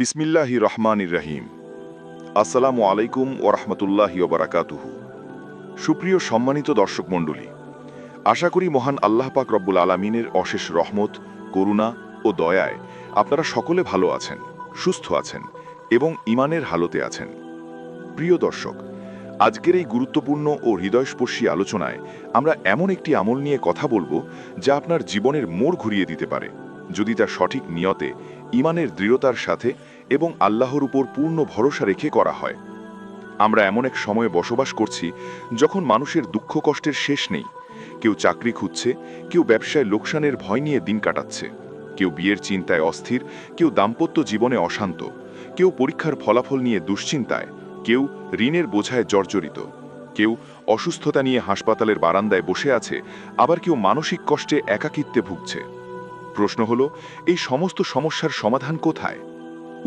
বিসমিল্লাহির রহমানির রহিম। আসসালামু আলাইকুম ওরহমতুল্লাহি ওবরাকাতুহু। সুপ্রিয় সম্মানিত দর্শক মণ্ডলী, আশা করি মহান আল্লাহ পাক রব্বুল আলামিনের অশেষ রহমত, করুণা ও দয়ায় আপনারা সকলে ভালো আছেন, সুস্থ আছেন এবং ঈমানের হালতে আছেন। প্রিয় দর্শক, আজকের এই গুরুত্বপূর্ণ ও হৃদয়স্পর্শী আলোচনায় আমরা এমন একটি আমল নিয়ে কথা বলবো যা আপনার জীবনের মোড় ঘুরিয়ে দিতে পারে, যদি তা সঠিক নিয়তে, ঈমানের দৃঢ়তার সাথে এবং আল্লাহর উপর পূর্ণ ভরসা রেখে করা হয়। আমরা এমন এক সময়ে বসবাস করছি যখন মানুষের দুঃখ কষ্টের শেষ নেই। কেউ চাকরি খুঁজছে, কেউ ব্যবসায় লোকসানের ভয় নিয়ে দিন কাটাচ্ছে, কেউ বিয়ের চিন্তায় অস্থির, কেউ দাম্পত্য জীবনে অশান্ত, কেউ পরীক্ষার ফলাফল নিয়ে দুশ্চিন্তায়, কেউ ঋণের বোঝায় জর্জরিত, কেউ অসুস্থতা নিয়ে হাসপাতালের বারান্দায় বসে আছে, আবার কেউ মানসিক কষ্টে একাকিত্বে ভুগছে। প্রশ্ন হলো, এই সমস্ত সমস্যার সমাধান কোথায়?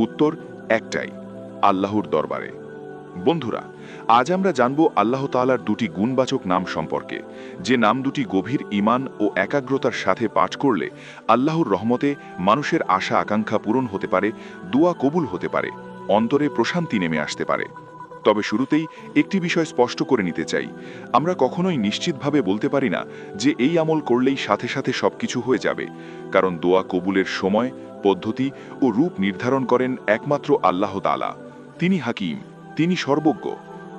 উত্তর একটাই, আল্লাহর দরবারে। বন্ধুরা, আজ আমরা জানব আল্লাহ তাআলার দুটি গুণবাচক নাম সম্পর্কে, যে নাম দুটি গভীর ঈমান ও একাগ্রতার সাথে পাঠ করলে আল্লাহর রহমতে মানুষের আশা আকাঙ্ক্ষা পূরণ হতে পারে, দোয়া কবুল হতে পারে, অন্তরে প্রশান্তি নেমে আসতে পারে। তবে শুরুতেই একটি বিষয় স্পষ্ট করে নিতে চাই, আমরা কখনোই নিশ্চিতভাবে বলতে পারি না যে এই আমল করলেই সাথে সাথে সবকিছু হয়ে যাবে, কারণ দোয়া কবুলের সময়, পদ্ধতি ও রূপ নির্ধারণ করেন একমাত্র আল্লাহ তাআলা। তিনি হাকিম, তিনি সর্বজ্ঞ,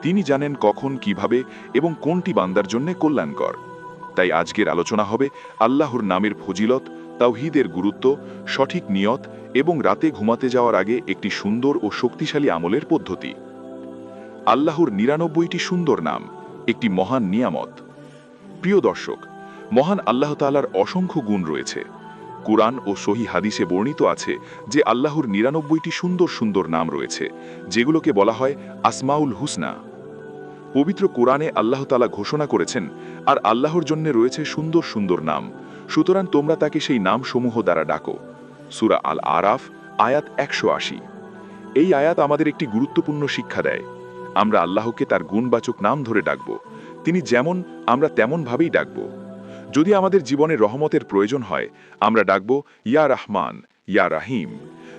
তিনি জানেন কখন, কিভাবে এবং কোনটি বান্দার জন্য কল্যাণকর। তাই আজকের আলোচনা হবে আল্লাহর নামের ফজিলত, তাওহীদের গুরুত্ব, সঠিক নিয়ত এবং রাতে ঘুমাতে যাওয়ার আগে একটি সুন্দর ও শক্তিশালী আমলের পদ্ধতি। আল্লাহর ৯৯টি সুন্দর নাম, একটি মহান নিয়ামত। প্রিয় দর্শক, মহান আল্লাহ তাআলার অসংখ্য গুণ রয়েছে। কুরআন ও সহি হাদিসে বর্ণিত আছে যে আল্লাহর ৯৯টি সুন্দর সুন্দর নাম রয়েছে, যেগুলোকে বলা হয় আসমাউল হুসনা। পবিত্র কোরআনে আল্লাহ তাআলা ঘোষণা করেছেন, আর আল্লাহর জন্য রয়েছে সুন্দর সুন্দর নাম, সুতরাং তোমরা তাকে সেই নামসমূহ দ্বারা ডাকো। সূরা আল আরাফ, আয়াত ১৮০। এই আয়াত আমাদের একটি গুরুত্বপূর্ণ শিক্ষা দেয়। আমরা আল্লাহকে তার গুণবাচক নাম ধরে ডাকব, তিনি যেমন, আমরা তেমনভাবেই ডাকব। যদি আমাদের জীবনে রহমতের প্রয়োজন হয়, আমরা ডাকব ইয়া রহমান, ইয়া রাহিম।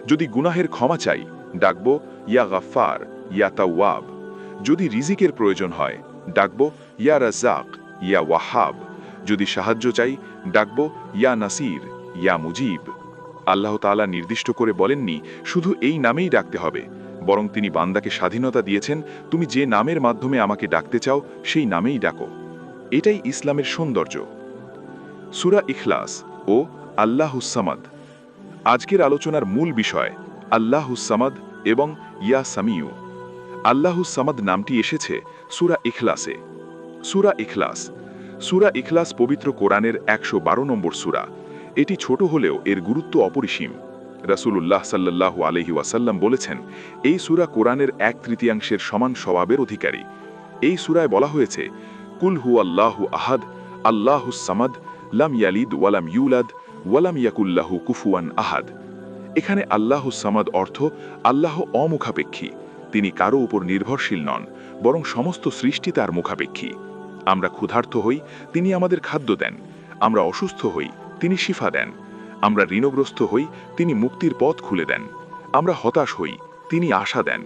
যদি গুনাহের ক্ষমা চাই, ডাকব ইয়া গাফফার, ইয়া তাওয়াব। যদি রিজিকের প্রয়োজন হয়, ডাকব ইয়া রাজ্জাক, ইয়া ওয়াহাব। যদি সাহায্য চাই, ডাকব ইয়া নাসির, ইয়া মুজিব। আল্লাহ তাআলা নির্দিষ্ট করে বলেননি শুধু এই নামেই ডাকতে হবে, বরং তিনি বান্দাকে স্বাধীনতা দিয়েছেন, তুমি যে নামের মাধ্যমে আমাকে ডাকতে চাও সেই নামেই ডাকো। এটাই ইসলামের সৌন্দর্য। সূরা ইখলাস ও আল্লাহুস সামাদ। আজকের আলোচনার মূল বিষয় আল্লাহুস সামাদ এবং ইয়া সামিউ। আল্লাহুস সামাদ নামটি এসেছে সূরা ইখলাসে। সূরা ইখলাস, সূরা ইখলাস পবিত্র কোরআনের ১১২ নম্বর সূরা। এটি ছোট হলেও এর গুরুত্ব অপরিসীম। রাসূলুল্লাহ সাল্লাল্লাহু আলাইহি ওয়াসাল্লাম বলেছেন, এই সূরা কোরআনের ১/৩ সমান স্বভাবের অধিকারী। এই সূরায় বলা হয়েছে, কুল হুয়াল্লাহু আহাদ, আল্লাহুস সামাদ, লাম ইয়ালিদ ওয়ালাম ইউলাদ ওয়ালাম ইয়াকুল্লাহু কুফুয়ান আহাদ। এখানে আল্লাহুস সামাদ অর্থ আল্লাহ অমুখাপেক্ষী, তিনি কারো উপর নির্ভরশীল নন, বরং সমস্ত সৃষ্টি তার মুখাপেক্ষী। আমরা ক্ষুধার্ত হই, তিনি আমাদের খাদ্য দেন। আমরা অসুস্থ হই, তিনি শিফা দেন। আমরা ঋণগ্রস্ত হই, তিনি মুক্তির পথ খুলে দেন। আমরা হতাশ হই, তিনি আশা দেন।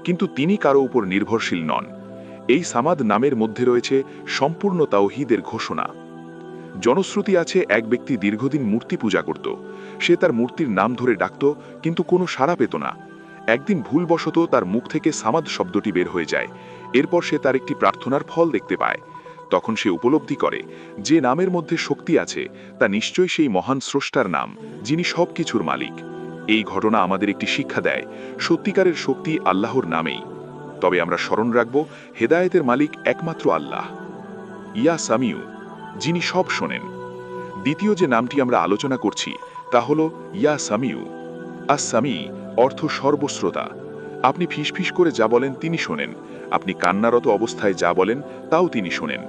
কিন্তু তিনি কারো উপর নির্ভরশীল নন। এই সামাদ নামের মধ্যে রয়েছে সম্পূর্ণ তাওহীদের ঘোষণা। জনশ্রুতি আছে, এক ব্যক্তি দীর্ঘদিন মূর্তি পূজা করত। সে তার মূর্তির নাম ধরে ডাকত, কিন্তু কোনো সাড়া পেত না। একদিন ভুলবশত তার মুখ থেকে সামাদ শব্দটি বের হয়ে যায়। এরপর সে তার একটি প্রার্থনার ফল দেখতে পায়। তখন সে উপলব্ধি করে, যে নামের মধ্যে শক্তি আছে তা নিশ্চয়ই সেই মহান স্রষ্টার নাম, যিনি সব কিছুর মালিক। এই ঘটনা আমাদের একটি শিক্ষা দেয়, সত্যিকারের শক্তি আল্লাহর নামেই। তবে আমরা স্মরণ রাখব, হেদায়েতের মালিক একমাত্র আল্লাহ। ইয়া সামিউ, যিনি সব শোনেন। দ্বিতীয় যে নামটি আমরা আলোচনা করছি তা হল ইয়া সামিউ। আস সামি অর্থ সর্বশ্রোতা। আপনি ফিসফিস করে যা বলেন তিনি শোনেন। আপনি কান্নারত অবস্থায় যা বলেন তাও তিনি শোনেন।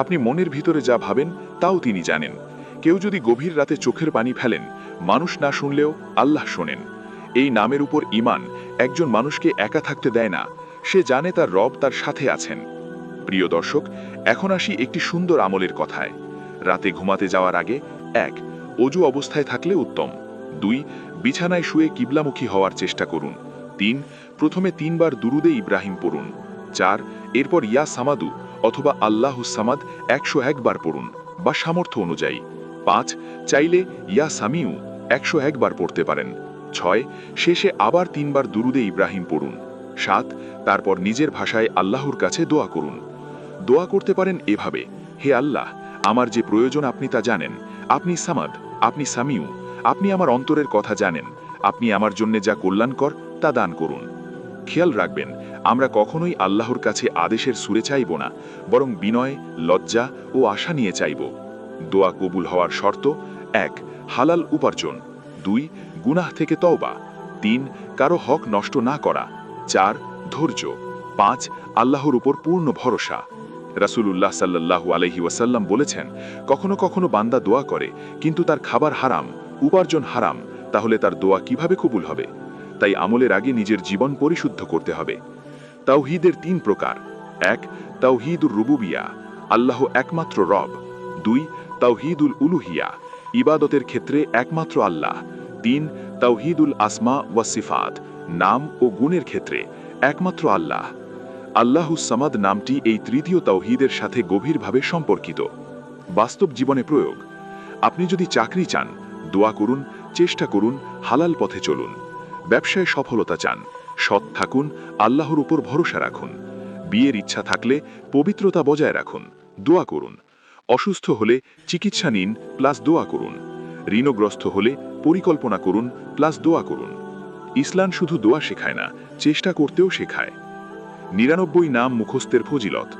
আপনি মনের ভিতরে যা ভাবেন তাও তিনি জানেন। কেউ যদি গভীর রাতে চোখের পানি ফেলেন, মানুষ না শুনলেও আল্লাহ শোনেন। এই নামের উপর ঈমান একজন মানুষকে একা থাকতে দেয় না, সে জানে তার রব তার সাথে আছেন। প্রিয় দর্শক, এখন আসি একটি সুন্দর আমলের কথায়। রাতে ঘুমাতে যাওয়ার আগে ১. অজু অবস্থায় থাকলে উত্তম। 2 বিছানায় শুয়ে কিবলামুখী হওয়ার চেষ্টা করুন। 3 প্রথমে 3 বার দুরুদে ইব্রাহিম পড়ুন। 4 এরপর ইয়া সামাদু অথবা আল্লাহুস সামাদ 101 বার পড়ুন বা সামর্থ্য অনুযায়ী। 5 চাইলে ইয়া সামিউ 101 বার পড়তে পারেন। 6 শেষে আবার 3 বার দুরুদে ইব্রাহিম পড়ুন। 7 তারপর নিজের ভাষায় আল্লাহর কাছে দোয়া করুন। দোয়া করতে পারেন এভাবে: হে আল্লাহ, আমার যে প্রয়োজন আপনি তা জানেন। আপনি সামাদ, আপনি সামিউ, আপনি আমার অন্তরের কথা জানেন। আপনি আমার জন্য যা কল্যাণকর তা দান করুন। খেয়াল রাখবেন, আমরা কখনোই আল্লাহর কাছে আদেশের সুরে চাইব না, বরং বিনয়, লজ্জা ও আশা নিয়ে চাইব। দোয়া কবুল হওয়ার শর্ত: 1 হালাল উপার্জন, 2 গুনাহ থেকে তওবা, 3 কারো হক নষ্ট না করা, 4 ধৈর্য, 5 আল্লাহর উপর পূর্ণ ভরসা। রাসূলুল্লাহ সাল্লাল্লাহু আলাইহি ওয়াসাল্লাম বলেছেন, কখনো কখনো বান্দা দোয়া করে কিন্তু তার খাবার হারাম, উপার্জন হারাম, তাহলে তার দোয়া কিভাবে কবুল হবে? তাই আমলের আগে নিজের জীবন পরিশুদ্ধ করতে হবে। তাওহীদের 3 প্রকার: 1 তাওহীদুর রুবুবিয়া, আল্লাহ একমাত্র রব। 2 তাওহীদুল উলুহিয়া, ইবাদতের ক্ষেত্রে একমাত্র আল্লাহ। 3 তাওহীদুল আসমা ওয়াস সিফাত, নাম ও গুণের ক্ষেত্রে একমাত্র আল্লাহ। আল্লাহুস সামাদ নামটি এই তৃতীয় তাওহীদের সাথে গভীরভাবে সম্পর্কিত। বাস্তব জীবনে প্রয়োগ: আপনি যদি চাকরি চান, দোয়া করুন, চেষ্টা করুন, হালাল পথে চলুন। ব্যবসায় সফলতা চান, সৎ থাকুন, আল্লাহর উপর ভরসা রাখুন। বিয়ের ইচ্ছা থাকলে পবিত্রতা বজায় রাখুন, দোয়া করুন। অসুস্থ হলে চিকিৎসা নিন প্লাস দোয়া করুন। ঋণগ্রস্ত হলে পরিকল্পনা করুন প্লাস দোয়া করুন। ইসলাম শুধু দোয়া শেখায় না, চেষ্টা করতেও শেখায়। 99 নাম মুখস্থের ফজিলত।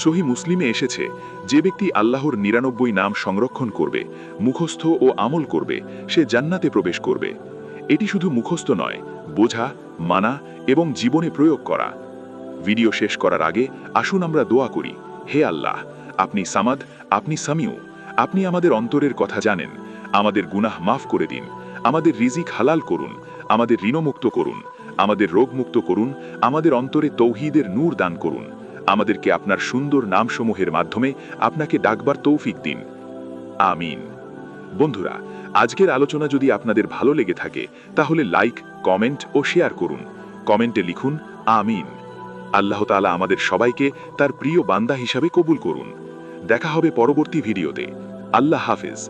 সহি মুসলিমে এসেছে, যে ব্যক্তি আল্লাহর 99 নাম সংরক্ষণ করবে, মুখস্থ ও আমল করবে, সে জান্নাতে প্রবেশ করবে। এটি শুধু মুখস্থ নয়, বোঝা, মানা এবং জীবনে প্রয়োগ করা। ভিডিও শেষ করার আগে আসুন আমরা দোয়া করি: হে আল্লাহ, আপনি সামাদ, আপনি সামিউ, আপনি আমাদের অন্তরের কথা জানেন। আমাদের গুনাহ মাফ করে দিন, আমাদের রিজিক হালাল করুন, আমাদের ঋণমুক্ত করুন, আমাদের রোগমুক্ত করুন, আমাদের অন্তরে তৌহিদের নূর দান করুন। আমাদেরকে আপনার সুন্দর নামসমূহের মাধ্যমে আপনাকে ডাকবার তৌফিক দিন। আমিন। বন্ধুরা, আজকের আলোচনা যদি আপনাদের ভালো লেগে থাকে তাহলে লাইক, কমেন্ট ও শেয়ার করুন। কমেন্টে লিখুন আমিন। আল্লাহ তাআলা আমাদের সবাইকে তার প্রিয় বান্দা হিসাবে কবুল করুন। দেখা হবে পরবর্তী ভিডিওতে। আল্লাহ হাফেজ।